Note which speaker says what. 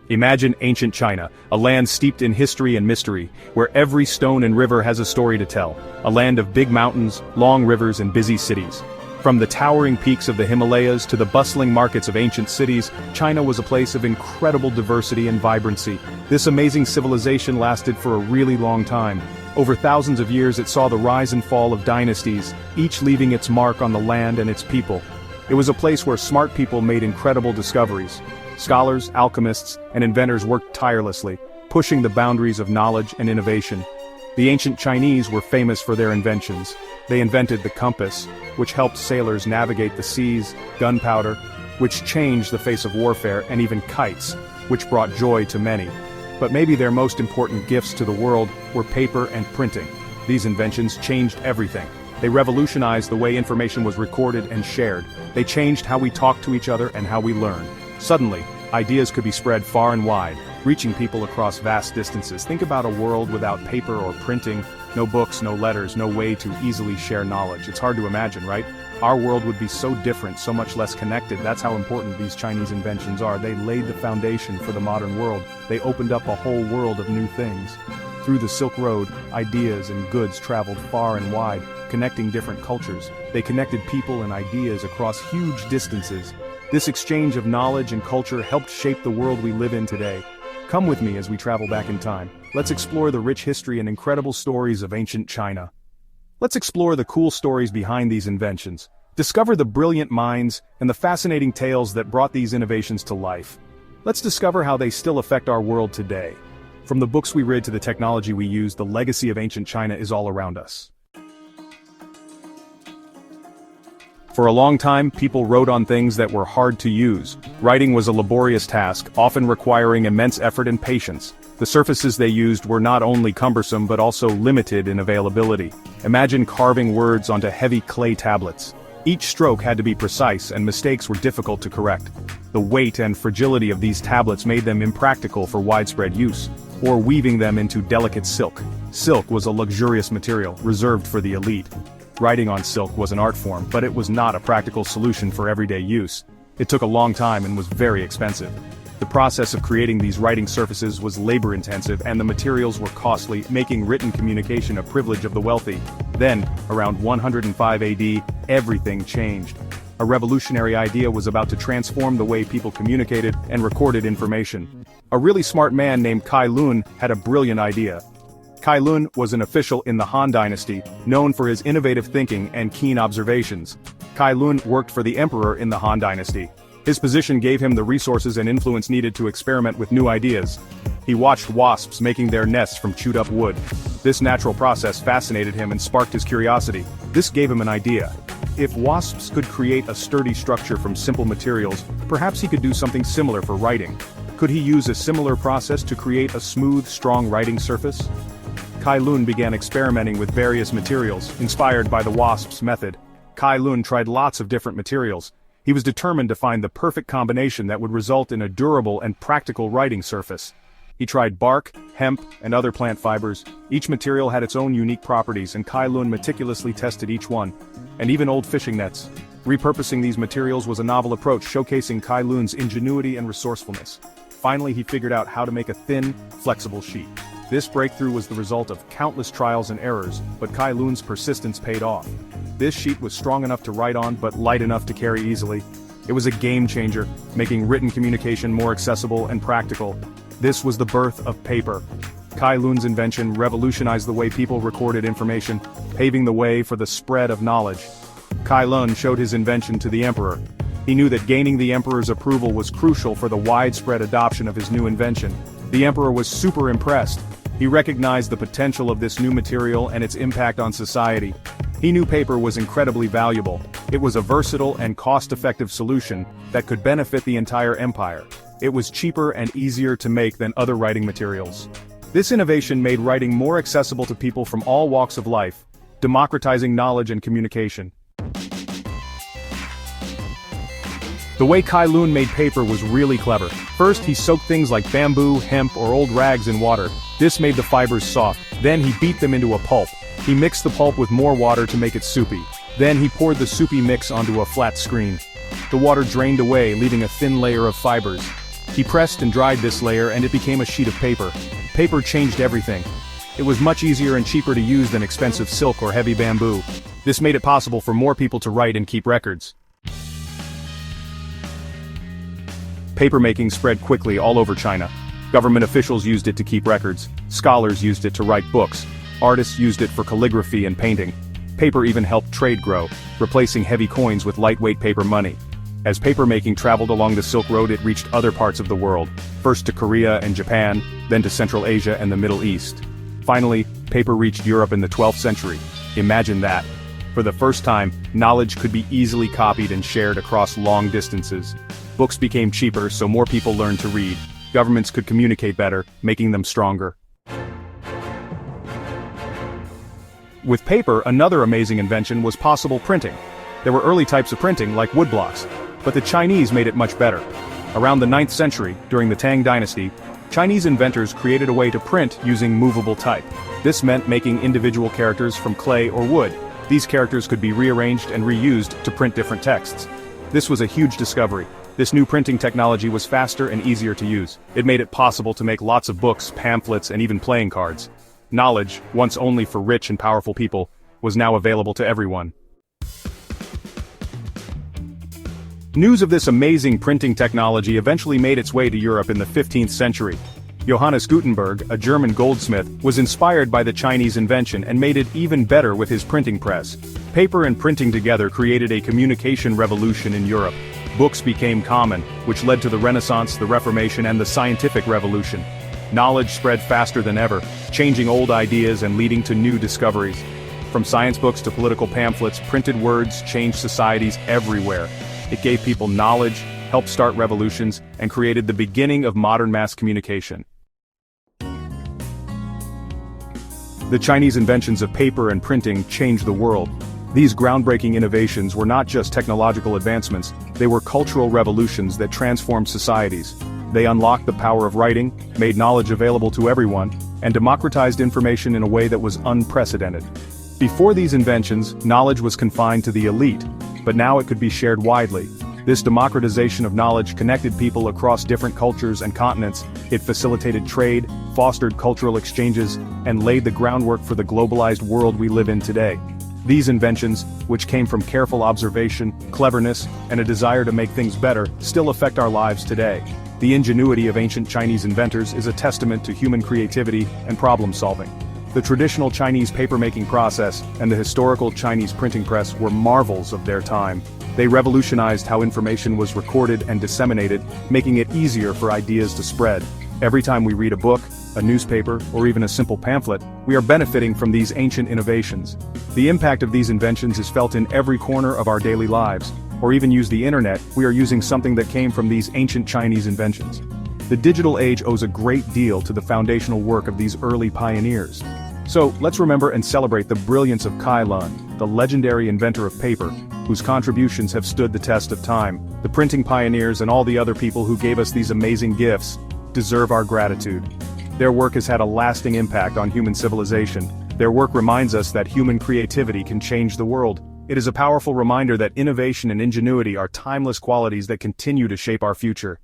Speaker 1: Imagine ancient China, a land steeped in history and mystery, where every stone and river has a story to tell. A land of big mountains, long rivers and busy cities. From the towering peaks of the Himalayas to the bustling markets of ancient cities, China was a place of incredible diversity and vibrancy. This amazing civilization lasted for a really long time. Over thousands of years it saw the rise and fall of dynasties, each leaving its mark on the land and its people. It was a place where smart people made incredible discoveries. Scholars, alchemists, and inventors worked tirelessly, pushing the boundaries of knowledge and innovation. The ancient Chinese were famous for their inventions. They invented the compass, which helped sailors navigate the seas, gunpowder, which changed the face of warfare, and even kites, which brought joy to many. But maybe their most important gifts to the world were paper and printing. These inventions changed everything. They revolutionized the way information was recorded and shared. They changed how we talk to each other and how we learn. Suddenly, ideas could be spread far and wide, reaching people across vast distances. Think about a world without paper or printing, no books, no letters, no way to easily share knowledge. It's hard to imagine, right? Our world would be so different, so much less connected. That's how important these Chinese inventions are. They laid the foundation for the modern world. They opened up a whole world of new things. Through the Silk Road, ideas and goods traveled far and wide, connecting different cultures. They connected people and ideas across huge distances. This exchange of knowledge and culture helped shape the world we live in today. Come with me as we travel back in time. Let's explore the rich history and incredible stories of ancient China. Let's explore the cool stories behind these inventions. Discover the brilliant minds and the fascinating tales that brought these innovations to life. Let's discover how they still affect our world today. From the books we read to the technology we use, the legacy of ancient China is all around us. For a long time, people wrote on things that were hard to use. Writing was a laborious task, often requiring immense effort and patience. The surfaces they used were not only cumbersome but also limited in availability. Imagine carving words onto heavy clay tablets. Each stroke had to be precise and mistakes were difficult to correct. The weight and fragility of these tablets made them impractical for widespread use, or weaving them into delicate silk. Silk was a luxurious material, reserved for the elite. Writing on silk was an art form, but it was not a practical solution for everyday use. It took a long time and was very expensive. The process of creating these writing surfaces was labor-intensive and the materials were costly, making written communication a privilege of the wealthy. Then, around 105 AD, everything changed. A revolutionary idea was about to transform the way people communicated and recorded information. A really smart man named Kai Lun had a brilliant idea. Kai Lun was an official in the Han Dynasty, known for his innovative thinking and keen observations. Kai Lun worked for the emperor in the Han Dynasty. His position gave him the resources and influence needed to experiment with new ideas. He watched wasps making their nests from chewed-up wood. This natural process fascinated him and sparked his curiosity. This gave him an idea. If wasps could create a sturdy structure from simple materials, perhaps he could do something similar for writing. Could he use a similar process to create a smooth, strong writing surface? Kai Lun began experimenting with various materials, inspired by the wasp's method. Kai Lun tried lots of different materials. He was determined to find the perfect combination that would result in a durable and practical writing surface. He tried bark, hemp, and other plant fibers. Each material had its own unique properties and Kai Lun meticulously tested each one. And even old fishing nets. Repurposing these materials was a novel approach showcasing Kai Lun's ingenuity and resourcefulness. Finally he figured out how to make a thin, flexible sheet. This breakthrough was the result of countless trials and errors, but Kai Lun's persistence paid off. This sheet was strong enough to write on but light enough to carry easily. It was a game changer, making written communication more accessible and practical. This was the birth of paper. Kai Lun's invention revolutionized the way people recorded information, paving the way for the spread of knowledge. Kai Lun showed his invention to the emperor. He knew that gaining the emperor's approval was crucial for the widespread adoption of his new invention. The emperor was super impressed. He recognized the potential of this new material and its impact on society. He knew paper was incredibly valuable. It was a versatile and cost-effective solution that could benefit the entire empire. It was cheaper and easier to make than other writing materials. This innovation made writing more accessible to people from all walks of life, democratizing knowledge and communication. The way Kai Lun made paper was really clever. First, he soaked things like bamboo, hemp, or old rags in water. This made the fibers soft. Then he beat them into a pulp. He mixed the pulp with more water to make it soupy. Then he poured the soupy mix onto a flat screen. The water drained away, leaving a thin layer of fibers. He pressed and dried this layer and it became a sheet of paper. Paper changed everything. It was much easier and cheaper to use than expensive silk or heavy bamboo. This made it possible for more people to write and keep records. Papermaking spread quickly all over China. Government officials used it to keep records, scholars used it to write books, artists used it for calligraphy and painting. Paper even helped trade grow, replacing heavy coins with lightweight paper money. As papermaking traveled along the Silk Road, it reached other parts of the world, first to Korea and Japan, then to Central Asia and the Middle East. Finally, paper reached Europe in the 12th century. Imagine that. For the first time, knowledge could be easily copied and shared across long distances. Books became cheaper, so more people learned to read. Governments could communicate better, making them stronger. With paper, another amazing invention was possible printing. There were early types of printing, like woodblocks, but the Chinese made it much better. Around the 9th century, during the Tang dynasty, Chinese inventors created a way to print using movable type. This meant making individual characters from clay or wood. These characters could be rearranged and reused to print different texts. This was a huge discovery. This new printing technology was faster and easier to use. It made it possible to make lots of books, pamphlets, and even playing cards. Knowledge, once only for rich and powerful people, was now available to everyone. News of this amazing printing technology eventually made its way to Europe in the 15th century. Johannes Gutenberg, a German goldsmith, was inspired by the Chinese invention and made it even better with his printing press. Paper and printing together created a communication revolution in Europe. Books became common, which led to the Renaissance, the Reformation, and the scientific revolution. Knowledge spread faster than ever, changing old ideas and leading to new discoveries. From science books to political pamphlets, printed words changed societies everywhere. It gave people knowledge, helped start revolutions, and created the beginning of modern mass communication. The Chinese inventions of paper and printing changed the world. These groundbreaking innovations were not just technological advancements, they were cultural revolutions that transformed societies. They unlocked the power of writing, made knowledge available to everyone, and democratized information in a way that was unprecedented. Before these inventions, knowledge was confined to the elite, but now it could be shared widely. This democratization of knowledge connected people across different cultures and continents. It facilitated trade, fostered cultural exchanges, and laid the groundwork for the globalized world we live in today. These inventions, which came from careful observation, cleverness, and a desire to make things better, still affect our lives today. The ingenuity of ancient Chinese inventors is a testament to human creativity and problem-solving. The traditional Chinese papermaking process and the historical Chinese printing press were marvels of their time. They revolutionized how information was recorded and disseminated, making it easier for ideas to spread. Every time we read a book, a newspaper, or even a simple pamphlet, we are benefiting from these ancient innovations. The impact of these inventions is felt in every corner of our daily lives. Or even use the internet, we are using something that came from these ancient Chinese inventions. The digital age owes a great deal to the foundational work of these early pioneers. So, let's remember and celebrate the brilliance of Kai Lun, the legendary inventor of paper, whose contributions have stood the test of time. The printing pioneers and all the other people who gave us these amazing gifts deserve our gratitude. Their work has had a lasting impact on human civilization. Their work reminds us that human creativity can change the world. It is a powerful reminder that innovation and ingenuity are timeless qualities that continue to shape our future.